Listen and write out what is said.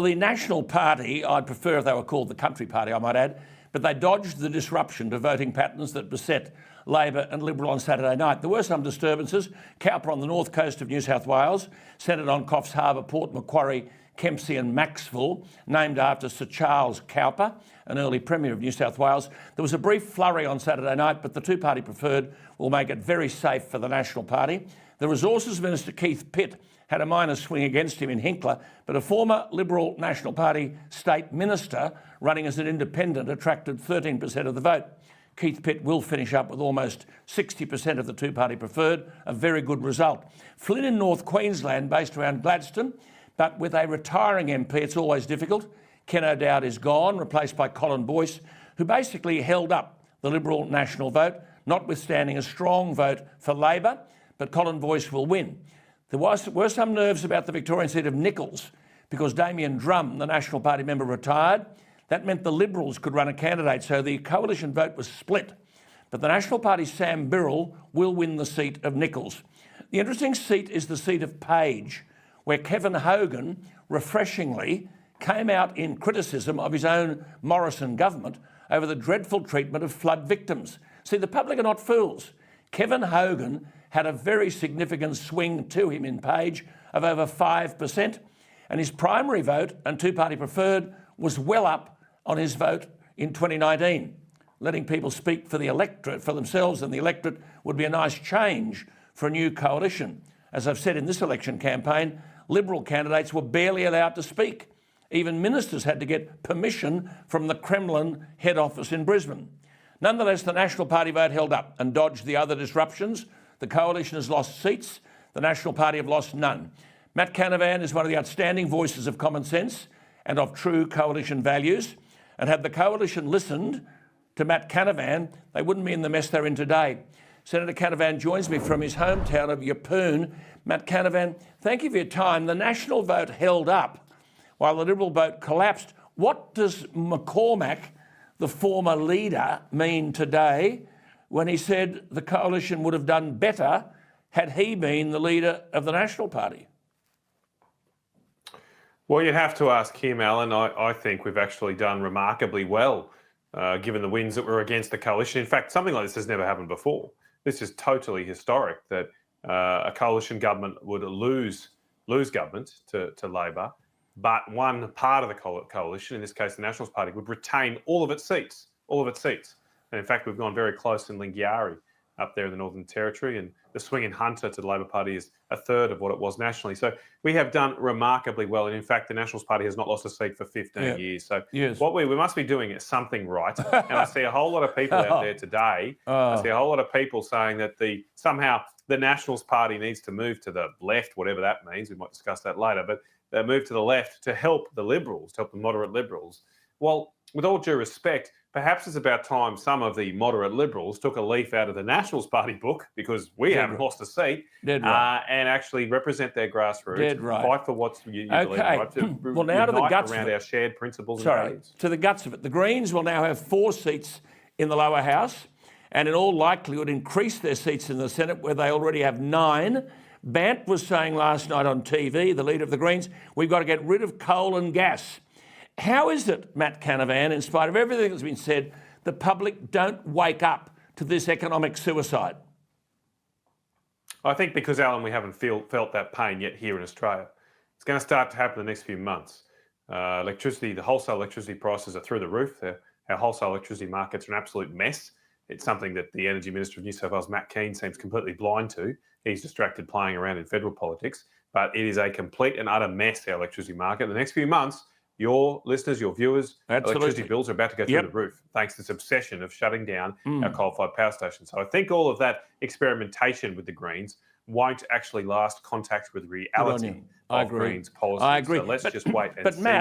The National Party, I'd prefer if they were called the Country Party, I might add, but they dodged the disruption to voting patterns that beset Labor and Liberal on Saturday night. There were some disturbances. Cowper on the north coast of New South Wales, centred on Coffs Harbour, Port Macquarie, Kempsey and Maxville, named after Sir Charles Cowper, an early Premier of New South Wales. There was a brief flurry on Saturday night, but the two-party preferred will make it very safe for the National Party. The Resources Minister Keith Pitt had a minor swing against him in Hinkler, but a former Liberal National Party state minister running as an independent attracted 13% of the vote. Keith Pitt will finish up with almost 60% of the two-party preferred, a very good result. Flynn in North Queensland, based around Gladstone, but with a retiring MP, it's always difficult. Ken O'Dowd is gone, replaced by Colin Boyce, who basically held up the Liberal national vote, notwithstanding a strong vote for Labor, but Colin Boyce will win. There were some nerves about the Victorian seat of Nichols because Damien Drum, the National Party member, retired. That meant the Liberals could run a candidate, so the coalition vote was split. But the National Party's Sam Birrell will win the seat of Nichols. The interesting seat is the seat of Page, where Kevin Hogan, refreshingly, came out in criticism of his own Morrison government over the dreadful treatment of flood victims. See, the public are not fools. Kevin Hogan had a very significant swing to him in Page of over 5%, and his primary vote and two-party preferred was well up on his vote in 2019. Letting people speak for the electorate, for themselves and the electorate, would be a nice change for a new coalition. As I've said in this election campaign, Liberal candidates were barely allowed to speak. Even ministers had to get permission from the Kremlin head office in Brisbane. Nonetheless, the National Party vote held up and dodged the other disruptions. The coalition has lost seats. The National Party have lost none. Matt Canavan is one of the outstanding voices of common sense and of true coalition values. And had the coalition listened to Matt Canavan, they wouldn't be in the mess they're in today. Senator Canavan joins me from his hometown of Yeppoon. Matt Canavan, thank you for your time. The National vote held up while the Liberal vote collapsed. What does McCormack, the former leader, mean today when he said the coalition would have done better had he been the leader of the National Party? Well, you'd have to ask him, Alan. I think we've actually done remarkably well, given the wins that were against the coalition. In fact, something like this has never happened before. This is totally historic, that a coalition government would lose government to Labor, but one part of the coalition, in this case the Nationals Party, would retain all of its seats. And in fact, we've gone very close in Lingiari up there in the Northern Territory, and the swing in Hunter to the Labor Party is a third of what it was nationally. So we have done remarkably well. And in fact, the Nationals Party has not lost a seat for 15 years. So what we must be doing is something right. And I see a whole lot of people out there today. I see a whole lot of people saying that somehow the Nationals Party needs to move to the left, whatever that means. We might discuss that later. But they move to the left to help the Liberals, to help the moderate Liberals. Well, with all due respect, perhaps it's about time some of the moderate Liberals took a leaf out of the Nationals Party book, because we haven't lost a seat, and actually represent their grassroots, fight for what you believe, right? Well, now to the guts around of it. our shared principles and values. To the guts of it. The Greens will now have 4 seats in the lower house, and in all likelihood increase their seats in the Senate, where they already have 9. Bant was saying last night on TV, the leader of the Greens, we've got to get rid of coal and gas. How is it, Matt Canavan, in spite of everything that's been said, the public don't wake up to this economic suicide? I think because, Alan, we haven't felt that pain yet here in Australia. It's going to start to happen in the next few months. The wholesale electricity prices are through the roof. Our wholesale electricity markets are an absolute mess. It's something that the Energy Minister of New South Wales, Matt Keane, seems completely blind to. He's distracted playing around in federal politics. But it is a complete and utter mess, our electricity market. In the next few months, your listeners, your viewers, electricity bills are about to go through the roof, thanks to this obsession of shutting down our coal-fired power stations. So I think all of that experimentation with the Greens won't actually last contact with reality of Greens policies. I agree. So let's just wait and see. Matt,